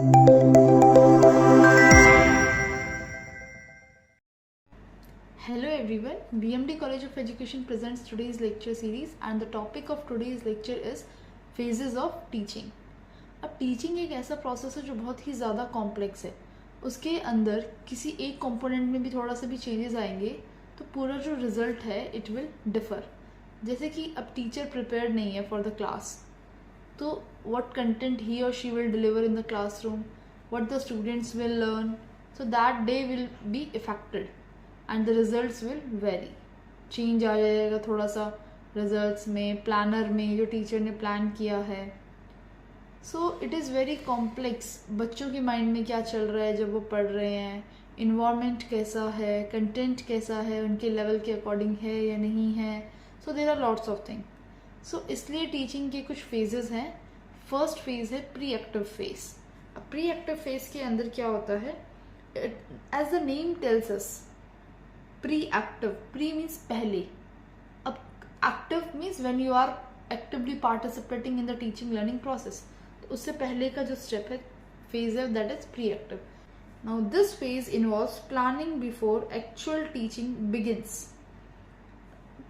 Hello everyone, BMD College of Education presents today's lecture series and the topic of today's lecture is phases of teaching. अब teaching एक ऐसा process है जो बहुत ही ज़्यादा complex है. उसके अंदर किसी एक कंपोनेंट में भी थोड़ा सा भी चेंजेस आएंगे तो पूरा जो रिजल्ट है इट विल डिफर. जैसे कि अब टीचर प्रिपेयर्ड नहीं है फॉर द क्लास, तो what content he or she will deliver in the classroom, what the students will learn, so that day will be affected and the results will vary. Change आ जाएगा थोड़ा सा results में, planner में जो teacher ने plan किया है. So it is very complex. बच्चों के माइंड में क्या चल रहा है जब वो पढ़ रहे हैं, इन्वायरमेंट कैसा है, कंटेंट कैसा है, उनके लेवल के अकॉर्डिंग है या नहीं है. So there are lots of thing. So इसलिए टीचिंग के कुछ फेजेस हैं. फर्स्ट फेज है प्री एक्टिव फेज. अब प्री एक्टिव फेज के अंदर क्या होता है, as the name tells us, pre active. Pre means पहले. अब active means when you are actively participating in the teaching learning process. तो उससे पहले का जो स्टेप है, फेज है, that is pre active. Now this phase involves planning before actual teaching begins.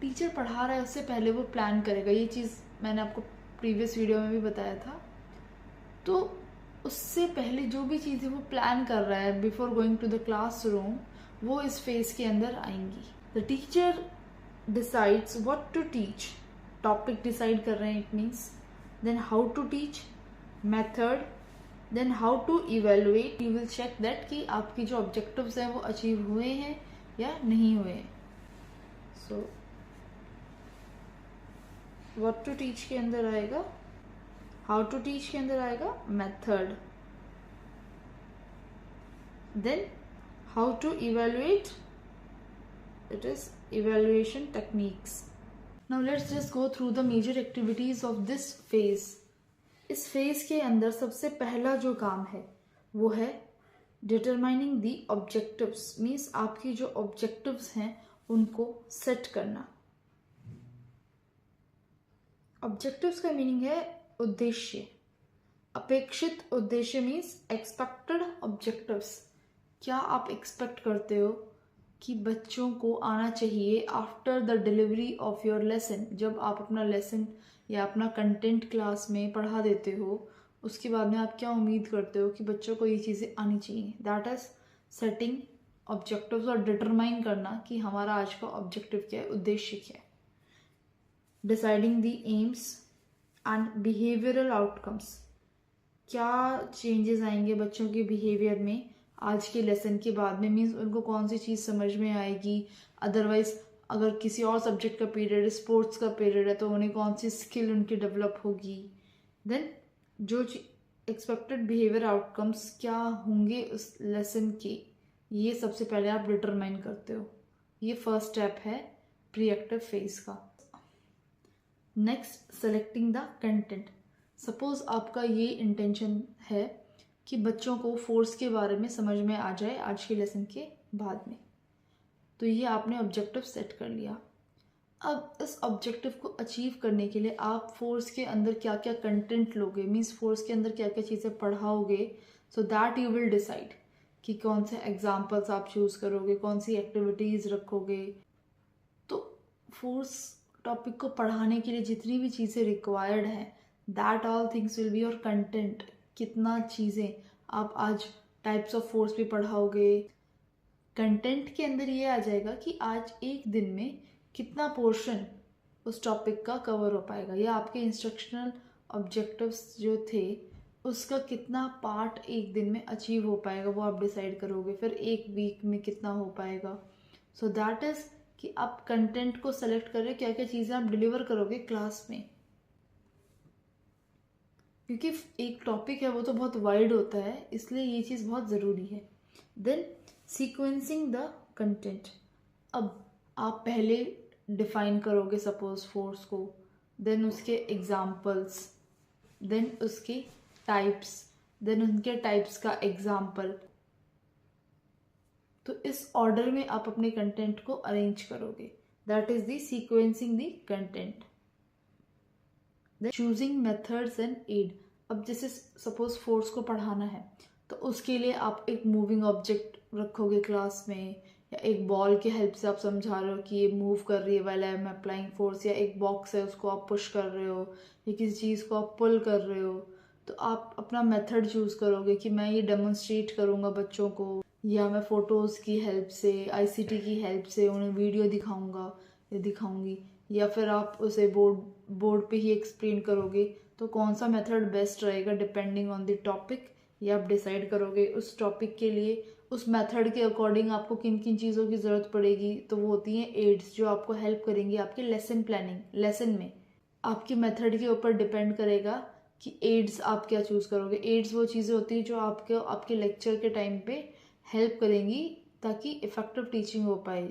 Teacher पढ़ा रहा है उससे पहले वो प्लान करेगा. ये चीज़ मैंने आपको प्रीवियस वीडियो में भी बताया था. तो उससे पहले जो भी चीज़ें वो प्लान कर रहा है before going to the classroom, वो इस फेज के अंदर आएंगी. The teacher decides what to teach. Topic decide कर रहे हैं, it means. Then how to teach, method, then how to evaluate. You will check that कि आपकी जो ऑब्जेक्टिव्स हैं वो अचीव हुए हैं या नहीं हुए हैं. सो व्हाट टू टीच के अंदर आएगा, हाउ टू टीच के अंदर आएगा method, then how to evaluate, it is evaluation techniques. Now let's just go through the major activities of this phase. इस फेज के अंदर सबसे पहला जो काम है वो है डिटरमाइनिंग द ऑब्जेक्टिव्स. मीन्स आपकी जो ऑब्जेक्टिव्स हैं उनको सेट करना. ऑब्जेक्टिव्स का मीनिंग है उद्देश्य. अपेक्षित उद्देश्य मीन्स एक्सपेक्टेड ऑब्जेक्टिव्स. क्या आप एक्सपेक्ट करते हो कि बच्चों को आना चाहिए after the delivery of your lesson. जब आप अपना लेसन या अपना कंटेंट क्लास में पढ़ा देते हो, उसके बाद में आप क्या उम्मीद करते हो कि बच्चों को ये चीज़ें आनी चाहिए. दैट इज सेटिंग ऑब्जेक्टिव्स और डिटरमाइन करना कि हमारा आज का ऑब्जेक्टिव क्या है, उद्देश्य क्या है. Deciding the AIIMS and behavioural outcomes. क्या चेंजेस आएंगे बच्चों के बिहेवियर में आज के लेसन के बाद में. मीन्स उनको कौन सी चीज़ समझ में आएगी. अदरवाइज अगर किसी और सब्जेक्ट का पीरियड है, स्पोर्ट्स का पीरियड है, तो उन्हें कौन सी स्किल उनकी डेवलप होगी. देन जो एक्सपेक्टेड बिहेवियर आउटकम्स क्या होंगे उस लेसन के, ये सबसे पहले आप डिटरमाइन करते हो. ये फर्स्ट स्टेप है प्री एक्टिव फेज का. Next, selecting the content. Suppose आपका ये इंटेंशन है कि बच्चों को फोर्स के बारे में समझ में आ जाए आज के लेसन के बाद में, तो ये आपने ऑब्जेक्टिव सेट कर लिया. अब इस ऑब्जेक्टिव को अचीव करने के लिए आप फोर्स के अंदर क्या क्या कंटेंट लोगे, मीन्स फोर्स के अंदर क्या क्या चीज़ें पढ़ाओगे, so that you will decide कि कौन से एग्जाम्पल्स आप चूज़ करोगे, कौन सी एक्टिविटीज़ रखोगे. तो फोर्स टॉपिक को पढ़ाने के लिए जितनी भी चीज़ें रिक्वायर्ड हैं, that all things will be your content. कितना चीज़ें आप आज टाइप्स ऑफ फोर्स भी पढ़ाओगे. कंटेंट के अंदर ये आ जाएगा कि आज एक दिन में कितना पोर्शन उस टॉपिक का कवर हो पाएगा, या आपके इंस्ट्रक्शनल ऑब्जेक्टिव्स जो थे उसका कितना पार्ट एक दिन में अचीव हो पाएगा, वो आप डिसाइड करोगे. फिर एक वीक में कितना हो पाएगा. सो दैट इज़ कि आप कंटेंट को सेलेक्ट कर रहे, क्या क्या चीज़ें आप डिलीवर करोगे क्लास में. क्योंकि एक टॉपिक है वो तो बहुत वाइड होता है, इसलिए ये चीज़ बहुत ज़रूरी है. Then sequencing the content. अब आप पहले डिफाइन करोगे सपोज फोर्स को, देन उसके एग्जाम्पल्स, देन उसके टाइप्स, देन उनके टाइप्स का एग्जाम्पल. तो इस ऑर्डर में आप अपने कंटेंट को अरेंज करोगे. That is the sequencing the content. Choosing methods and aid. अब जैसे सपोज फोर्स को पढ़ाना है तो उसके लिए आप एक मूविंग ऑब्जेक्ट रखोगे क्लास में, या एक बॉल की हेल्प से आप समझा रहे हो कि ये मूव कर रही है while I am applying force, या एक बॉक्स है उसको आप पुश कर रहे हो, या किसी चीज़ को आप पुल कर रहे हो, तो आप अपना मेथड चूज़ करोगे कि मैं ये डेमोन्स्ट्रेट करूँगा बच्चों को, या मैं फ़ोटोज़ की हेल्प से, आईसीटी की हेल्प से उन्हें वीडियो दिखाऊंगा या दिखाऊंगी, या फिर आप उसे बोर्ड पे ही एक्सप्लेन करोगे। तो कौन सा मेथड बेस्ट रहेगा डिपेंडिंग ऑन द टॉपिक, ये आप डिसाइड करोगे। उस टॉपिक के लिए उस मेथड के अकॉर्डिंग आपको किन किन चीज़ों की ज़रूरत पड़ेगी, तो वो होती हैं एड्स जो आपको हेल्प करेंगी आपके लेसन प्लानिंग लेसन में। आपकी मेथड के ऊपर डिपेंड करेगा कि एड्स आप क्या चूज़ करोगे। एड्स वो चीज़ें होती हैं जो आपके लेक्चर के टाइम पे हेल्प करेंगी ताकि इफ़ेक्टिव टीचिंग हो पाए।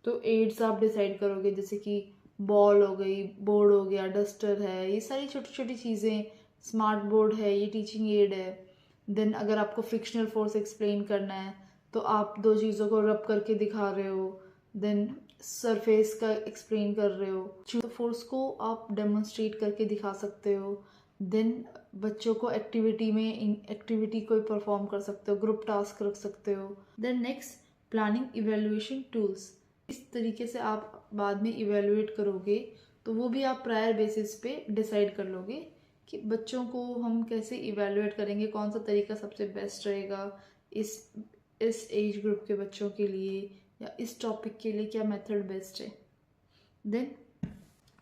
तो एड्स आप डिसाइड करोगे, जैसे कि बॉल हो गई, बोर्ड हो गया, डस्टर है, ये सारी छोटी छोटी चीज़ें, स्मार्ट बोर्ड है, ये टीचिंग एड है। देन अगर आपको फ्रिक्शनल फोर्स एक्सप्लेन करना है तो आप दो चीज़ों को रब करके दिखा रहे हो, देन सरफेस का एक्सप्लेन कर रहे हो, तो फोर्स को आप डेमोन्स्ट्रेट करके दिखा सकते हो। देन बच्चों को एक्टिविटी कोई परफॉर्म कर सकते हो, ग्रुप टास्क रख सकते हो। Then next, planning evaluation tools. इस तरीके से आप बाद में इवेल्युएट करोगे तो वो भी आप प्रायर बेसिस पे डिसाइड कर लोगे कि बच्चों को हम कैसे इवेल्युएट करेंगे, कौन सा तरीका सबसे बेस्ट रहेगा इस एज ग्रुप के बच्चों के लिए, या इस टॉपिक के लिए क्या मेथड बेस्ट है। Then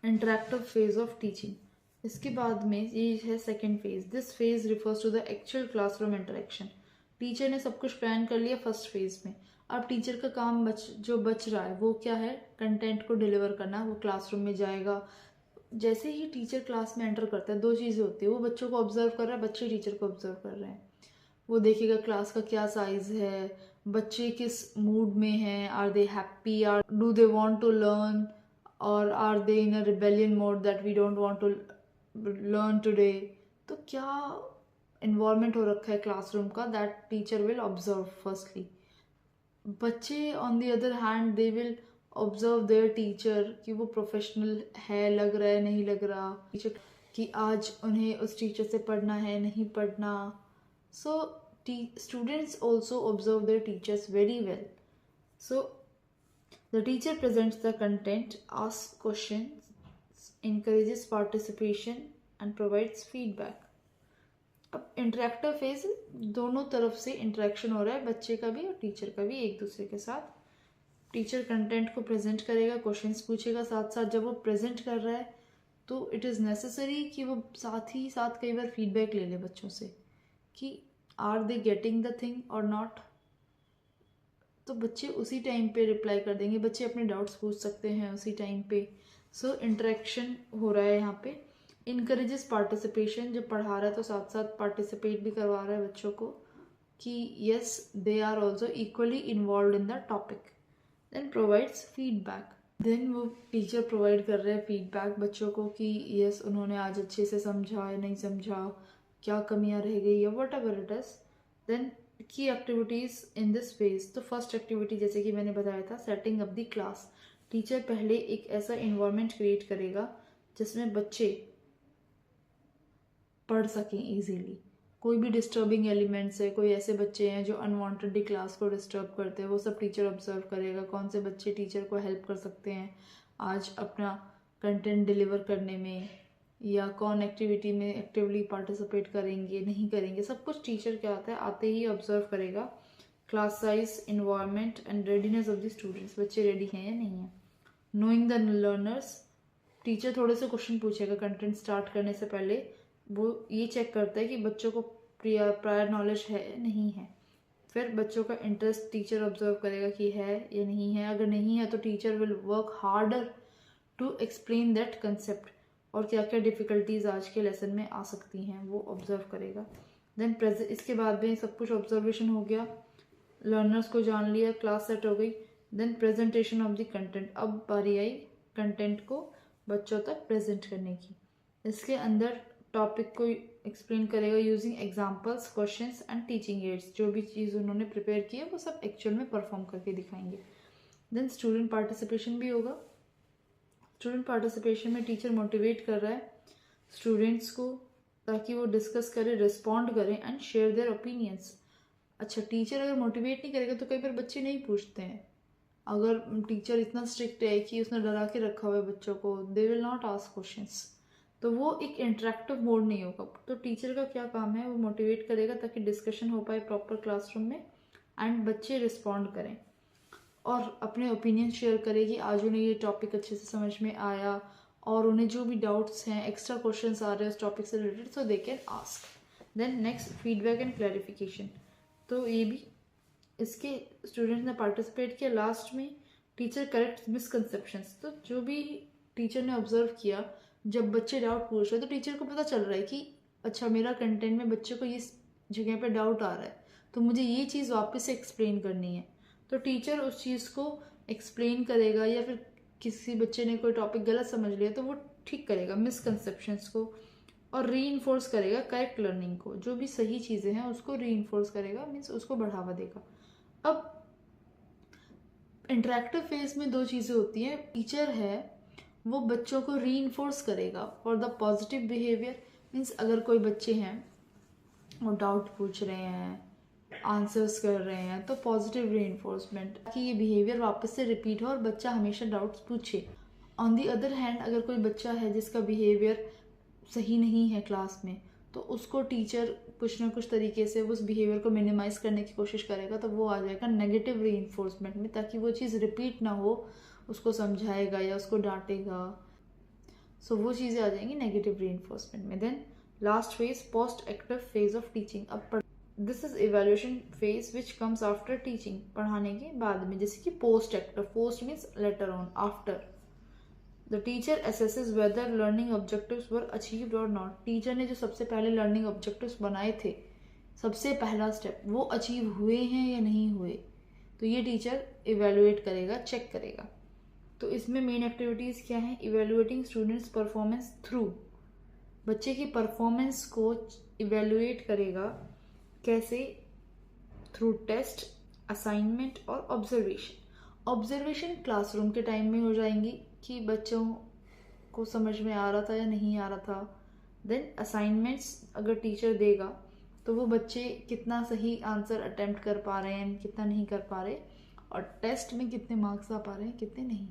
interactive phase of teaching. इसके बाद में ये है second phase. This phase refers to the actual classroom interaction. Teacher ने सब कुछ प्लान कर लिया फर्स्ट फेज में। अब टीचर का काम जो बच रहा है वो क्या है, कंटेंट को डिलीवर करना। वो क्लासरूम में जाएगा, जैसे ही टीचर क्लास में एंटर करता है दो चीज़ें होती है, वो बच्चों को ऑब्जर्व कर रहा है, बच्चे टीचर को ऑब्जर्व कर रहे हैं। वो देखेगा क्लास का क्या साइज है, बच्चे किस मूड में हैं, are they happy, are do they want to learn, और are they in a rebellion mode that we don't want to learn today. तो क्या इन्वॉल्वमेंट हो रखा है क्लासरूम का, that teacher will observe firstly. बच्चे on the other hand they will observe their teacher कि वो प्रोफेशनल है, लग रहा है नहीं लग रहा, टीचर कि आज उन्हें उस टीचर से पढ़ना है नहीं पढ़ना। सो students also observe their teachers very well. So the teacher presents the content, asks questions, encourages participation and provides feedback. अब इंटरेक्टिव फेज, दोनों तरफ से इंटरेक्शन हो रहा है, बच्चे का भी और टीचर का भी एक दूसरे के साथ। टीचर कंटेंट को प्रेजेंट करेगा, क्वेश्चंस पूछेगा, साथ साथ जब वो प्रेजेंट कर रहा है तो इट इज़ नेसेसरी कि वो साथ ही साथ कई बार फीडबैक ले ले बच्चों से कि are they getting the thing or not. तो बच्चे उसी टाइम पे रिप्लाई कर देंगे, बच्चे अपने डाउट्स पूछ सकते हैं उसी टाइम पे। सो इंटरेक्शन हो रहा है यहाँ पे। इनकरेजेस पार्टिसिपेशन, जब पढ़ा रहा है तो साथ साथ पार्टिसिपेट भी करवा रहा है बच्चों को कि yes they are also equally involve in the topic. Then provides feedback. Then वो टीचर प्रोवाइड कर रहे हैं फीडबैक बच्चों को कि येस उन्होंने आज अच्छे से समझा या नहीं समझा, क्या कमियां रह गई, या whatever it is. Then की एक्टिविटीज इन दिस फेज। तो फर्स्ट एक्टिविटी जैसे कि मैंने बताया था, setting up the class. Teacher पहले एक ऐसा इन्वायरमेंट क्रिएट करेगा जिसमें बच्चे पढ़ सकें इजीली। कोई भी डिस्टर्बिंग एलिमेंट्स है, कोई ऐसे बच्चे हैं जो अनवांटेडली क्लास को डिस्टर्ब करते हैं, वो सब टीचर ऑब्जर्व करेगा। कौन से बच्चे टीचर को हेल्प कर सकते हैं आज अपना कंटेंट डिलीवर करने में, या कौन एक्टिविटी में एक्टिवली पार्टिसिपेट करेंगे नहीं करेंगे, सब कुछ टीचर क्या आता है आते ही ऑब्जर्व करेगा। Class size, environment and readiness of the students, बच्चे रेडी हैं या नहीं है। नोइंग द लर्नर्स, टीचर थोड़े से क्वेश्चन पूछेगा कंटेंट स्टार्ट करने से पहले। वो ये चेक करता है कि बच्चों को प्रायर नॉलेज है नहीं है। फिर बच्चों का इंटरेस्ट टीचर ऑब्जर्व करेगा कि है या नहीं है। अगर नहीं है तो teacher will work harder to explain that concept, और क्या क्या डिफ़िकल्टीज आज के लेसन में आ सकती हैं वो ऑब्जर्व करेगा। देन इसके बाद में सब कुछ ऑब्जर्वेशन हो गया, लर्नर्स को जान लिया, क्लास सेट हो गई। Then presentation of the content. अब बारी आई कंटेंट को बच्चों तक प्रेजेंट करने की। इसके अंदर टॉपिक को एक्सप्लेन करेगा using examples, questions and teaching ads. जो भी चीज़ उन्होंने प्रिपेयर की है वो सब एक्चुअल में परफॉर्म करके दिखाएंगे। देन स्टूडेंट पार्टिसिपेशन भी होगा। स्टूडेंट पार्टिसिपेशन में टीचर मोटिवेट कर रहा है स्टूडेंट्स को ताकि वो डिस्कस करें, रिस्पॉन्ड करें एंड शेयर देयर ओपिनियंस। अच्छा, टीचर अगर मोटिवेट नहीं करेगा तो कई बार बच्चे नहीं पूछते हैं। अगर टीचर इतना स्ट्रिक्ट है कि उसने डरा के रखा हुआ है बच्चों को, they will not ask questions, तो वो एक इंटरेक्टिव मोड नहीं होगा। तो टीचर का क्या काम है, वो मोटिवेट करेगा ताकि डिस्कशन हो पाए प्रॉपर क्लासरूम में एंड बच्चे रिस्पॉन्ड करें और अपने ओपिनियन शेयर करें कि आज उन्हें ये टॉपिक अच्छे से समझ में आया और उन्हें जो भी डाउट्स हैं, एक्स्ट्रा क्वेश्चंस आ रहे हैं उस टॉपिक से related, so they can ask. Then next, feedback and clarification. तो ये भी इसके स्टूडेंट्स ने पार्टिसिपेट किया। लास्ट में टीचर करेक्ट मिसकंसेप्शंस। तो जो भी टीचर ने ऑब्जर्व किया, जब बच्चे डाउट पूछ रहे तो टीचर को पता चल रहा है कि अच्छा, मेरा कंटेंट में बच्चे को इस जगह पे डाउट आ रहा है, तो मुझे ये चीज़ वापस से एक्सप्लेन करनी है। तो टीचर उस चीज़ को एक्सप्लेन करेगा, या फिर किसी बच्चे ने कोई टॉपिक गलत समझ लिया तो वो ठीक करेगा मिसकंसेप्शंस को और रीइंफोर्स करेगा करेक्ट लर्निंग को। जो भी सही चीज़ें हैं उसको रीइंफोर्स करेगा, मीन्स उसको बढ़ावा देगा। अब इंटरेक्टिव फेज में दो चीज़ें होती हैं। टीचर है वो बच्चों को रीइंफोर्स करेगा for the positive behaviour, means अगर कोई बच्चे हैं वो डाउट पूछ रहे हैं, आंसर्स कर रहे हैं, तो पॉजिटिव रीइंफोर्समेंट कि ये बिहेवियर वापस से रिपीट हो और बच्चा हमेशा डाउट्स पूछे। ऑन दी अदर हैंड, अगर कोई बच्चा है जिसका बिहेवियर सही नहीं है क्लास में, तो उसको टीचर कुछ ना कुछ तरीके से उस बिहेवियर को मिनिमाइज करने की कोशिश करेगा, तो वो आ जाएगा नेगेटिव रीइंफोर्समेंट में, ताकि वो चीज़ रिपीट ना हो, उसको समझाएगा या उसको डांटेगा। सो वो चीज़ें आ जाएंगी नेगेटिव रीइंफोर्समेंट में। Then last phase, post active phase of teaching. अब this is evaluation phase which comes after teaching, पढ़ाने के बाद में। जैसे कि post active, post means later on, after. The teacher assesses whether learning objectives were achieved और not. Teacher ने जो सबसे पहले लर्निंग ऑब्जेक्टिव्स बनाए थे, सबसे पहला स्टेप, वो अचीव हुए हैं या नहीं हुए, तो ये टीचर इवेलुएट करेगा, चेक करेगा। तो इसमें मेन एक्टिविटीज़ क्या हैं, इवेलुएटिंग स्टूडेंट्स परफॉर्मेंस थ्रू, बच्चे की परफॉर्मेंस को इवेलुएट करेगा कैसे, थ्रू टेस्ट, असाइनमेंट और ऑब्जर्वेशन। ऑब्जर्वेशन क्लासरूम के टाइम में हो जाएंगी कि बच्चों को समझ में आ रहा था या नहीं आ रहा था। देन असाइनमेंट्स अगर टीचर देगा तो वो बच्चे कितना सही आंसर अटेम्प्ट कर पा रहे हैं, कितना नहीं कर पा रहे, और टेस्ट में कितने मार्क्स आ पा रहे हैं, कितने नहीं।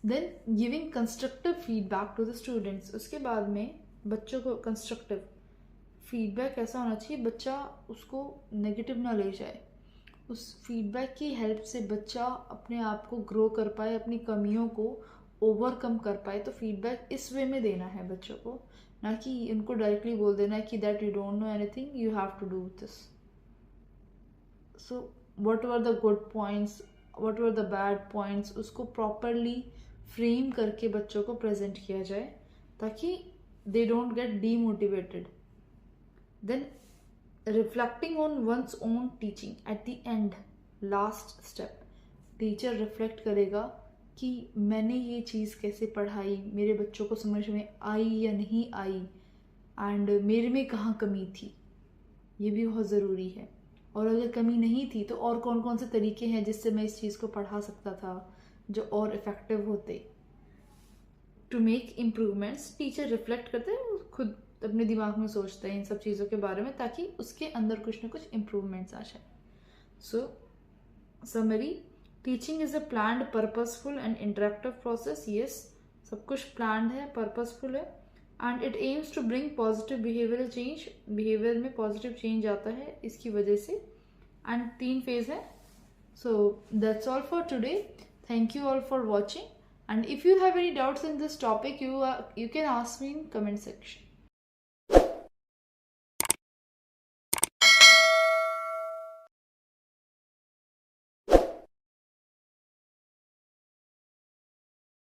Then giving constructive feedback to the students. उसके बाद में बच्चों को कंस्ट्रक्टिव फीडबैक ऐसा होना चाहिए बच्चा उसको नेगेटिव ना ले जाए। उस फीडबैक की हेल्प से बच्चा अपने आप को ग्रो कर पाए, अपनी कमियों को ओवरकम कर पाए। तो फीडबैक इस वे में देना है बच्चों को, ना कि उनको डायरेक्टली बोल देना है कि that you don't know anything, you have to do this. So what were the good points, what were the bad points, उसको प्रॉपरली फ्रेम करके बच्चों को प्रेजेंट किया जाए ताकि they don't get demotivated. Then reflecting on one's own teaching at the end, last step, teacher reflect करेगा कि मैंने ये चीज़ कैसे पढ़ाई, मेरे बच्चों को समझ में आई या नहीं आई, एंड मेरे में कहाँ कमी थी, ये भी बहुत ज़रूरी है। और अगर कमी नहीं थी तो और कौन कौन से तरीके हैं जिससे मैं इस चीज़ को पढ़ा सकता था जो और इफ़ेक्टिव होते। To make improvements, teacher reflect करते हैं, खुद अपने दिमाग में सोचते हैं इन सब चीज़ों के बारे में ताकि उसके अंदर कुछ ना कुछ इम्प्रूवमेंट्स आ जाए। So summary, teaching is a planned, purposeful and interactive process. Yes, सब कुछ प्लान्ड है, पर्पसफुल है, and it aims to bring positive behavioural change. Behaviour में पॉजिटिव चेंज आता है इसकी वजह से, एंड 3 फेज है। So that's all for today. Thank you all for watching, and if you have any doubts in this topic, you can ask me in comment section.